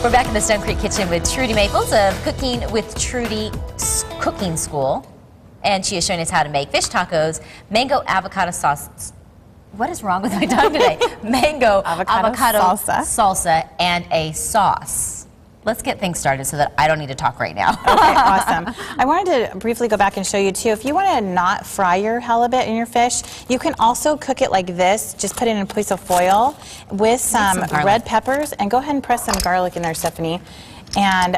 We're back in the Stone Creek kitchen with Trudy Maples of Cooking with Trudy Cooking School. And she is showing us how to make fish tacos, mango avocado sauce. What is wrong with my tongue today? Mango avocado salsa and a sauce. Let's get things started so that I don't need to talk right now. Okay, awesome. I wanted to briefly go back and show you too, if you want to not fry your halibut and your fish, you can also cook it like this. Just put it in a piece of foil with some red peppers, and go ahead and press some garlic in there, Stephanie. And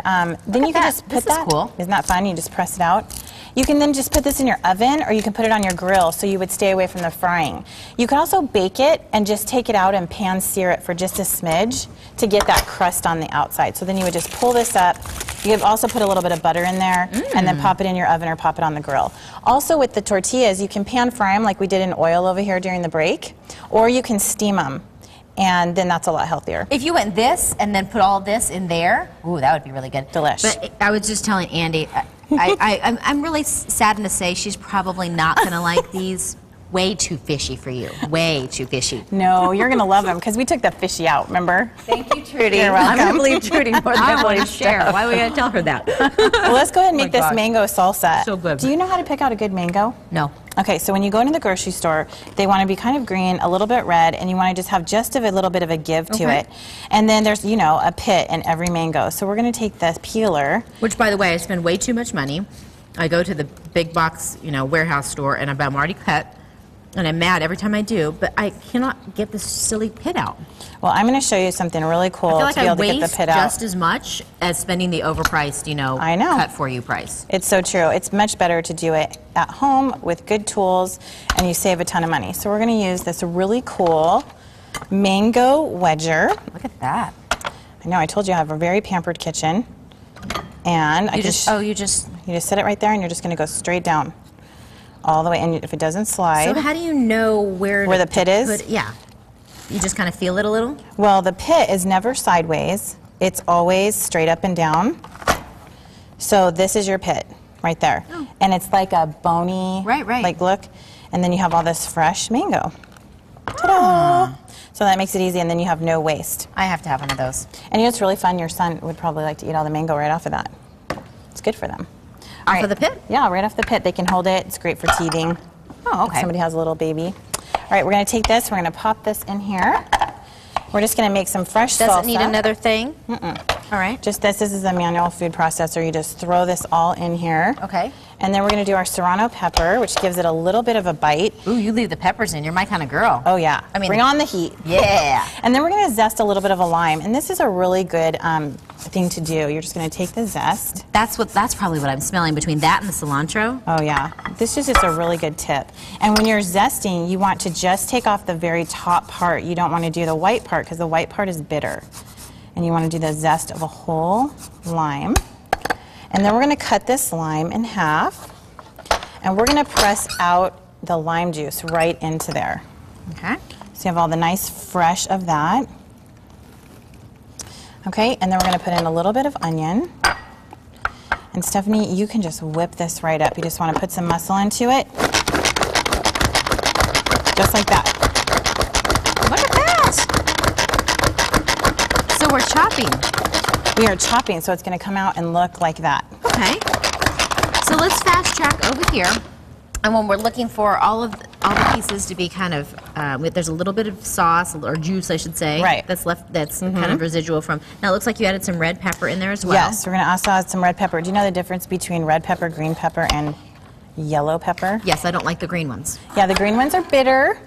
then you can just put that. Cool. Isn't that fun? You just press it out. You can then just put this in your oven, or you can put it on your grill so you would stay away from the frying. You can also bake it and just take it out and pan sear it for just a smidge to get that crust on the outside. So then you would just pull this up. You could also put a little bit of butter in there and then pop it in your oven or pop it on the grill. Also with the tortillas, you can pan fry them like we did in oil over here during the break, or you can steam them. And then that's a lot healthier. If you went this and then put all this in there, ooh, that would be really good. Delish. But I was just telling Andy, I'm really saddened to say she's probably not going to like these. Way too fishy for you. Way too fishy. No, you're going to love them because we took the fishy out, remember? Thank you, Trudy. You're welcome. I'm going to believe Trudy more than I want to share. Why are we going to tell her that? Well, let's go ahead and make this mango salsa. So good. Do you know how to pick out a good mango? No. Okay, so when you go into the grocery store, they want to be kind of green, a little bit red, and you want to just have just a little bit of a give to it. And then there's, you know, a pit in every mango. So we're going to take the peeler. Which, by the way, I spend way too much money. I go to the big box, you know, warehouse store, and I'm already cut. And I'm mad every time I do, but I cannot get this silly pit out. Well, I'm going to show you something really cool to be able to get the pit out. I just as much as spending the overpriced, you know, cut for you price. It's so true. It's much better to do it at home with good tools, and you save a ton of money. So we're going to use this really cool mango wedger. Look at that. I know. I told you I have a very pampered kitchen, and you just set it right there, and you're just going to go straight down. All the way, and if it doesn't slide. So how do you know where the pit is? Yeah. You just kind of feel it a little? Well, the pit is never sideways. It's always straight up and down. So this is your pit right there. Oh. And it's like a bony, like look, and then you have all this fresh mango. Ta-da! So that makes it easy, and then you have no waste. I have to have one of those. And you know what's really fun? Your son would probably like to eat all the mango right off of that. It's good for them. Off of the pit? Yeah, right off the pit. They can hold it. It's great for teething. Oh, okay. If somebody has a little baby. All right, we're going to take this. We're going to pop this in here. We're just going to make some fresh salsa. Doesn't need another thing? All right. Just this is a manual food processor. You just throw this all in here. Okay. And then we're going to do our serrano pepper, which gives it a little bit of a bite. Ooh, you leave the peppers in. You're my kind of girl. Oh, yeah. I mean, bring on the heat. Yeah. And then we're going to zest a little bit of a lime. And this is a really good thing to do. You're just going to take the zest. That's probably what I'm smelling between that and the cilantro. Oh, yeah. This is just a really good tip. And when you're zesting, you want to just take off the very top part. You don't want to do the white part because the white part is bitter. And you want to do the zest of a whole lime. And then we're going to cut this lime in half. And we're going to press out the lime juice right into there. Okay. So you have all the nice fresh of that. Okay, and then we're going to put in a little bit of onion. And Stephanie, you can just whip this right up. You just want to put some muscle into it. Just like that. Look at that! So we're chopping. We are chopping, so it's going to come out and look like that. Okay. So let's fast track over here. And when we're looking for all the pieces to be kind of, there's a little bit of sauce, or juice I should say, that's left, that's kind of residual from. Now it looks like you added some red pepper in there as well. Yes, we're going to also add some red pepper. Do you know the difference between red pepper, green pepper, and yellow pepper? Yes, I don't like the green ones. Yeah, the green ones are bitter.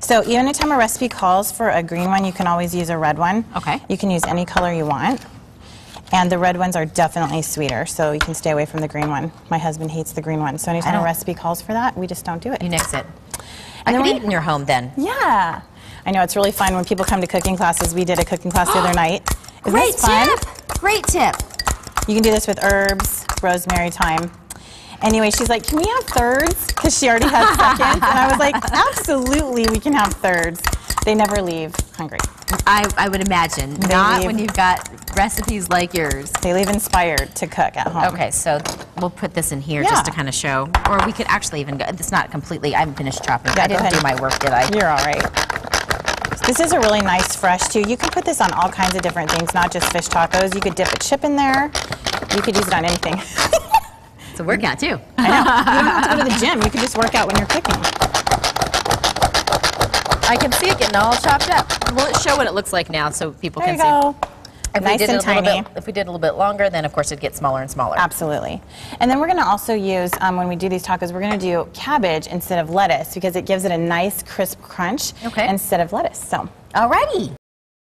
So even anytime a recipe calls for a green one, you can always use a red one. Okay. You can use any color you want. And the red ones are definitely sweeter, so you can stay away from the green one. My husband hates the green one, so anytime a recipe calls for that, we just don't do it. You nix it. I could eat in your home then. Yeah. I know, it's really fun when people come to cooking classes. We did a cooking class the other night. Great tip! Great tip. You can do this with herbs, rosemary, thyme. Anyway, she's like, can we have thirds? Because she already has seconds. And I was like, absolutely, we can have thirds. They never leave hungry. I would imagine. Not when you've got recipes like yours. They leave inspired to cook at home. Okay, so we'll put this in here just to kind of show. Or we could actually even go, it's not completely, I haven't finished chopping. I didn't do my work, did I? You're all right. This is a really nice fresh too. You can put this on all kinds of different things, not just fish tacos. You could dip a chip in there. You could use it on anything. It's a workout too. I know. You don't have to go to the gym. You can just work out when you're cooking. I can see it getting all chopped up. We'll show what it looks like now so people There can you see. go. If Nice we did and it a little tiny. bit, if we did a little bit longer, then of course it'd get smaller and smaller. Absolutely. And then we're going to also use, when we do these tacos, we're going to do cabbage instead of lettuce because it gives it a nice crisp crunch Okay. instead of lettuce. So. Alrighty.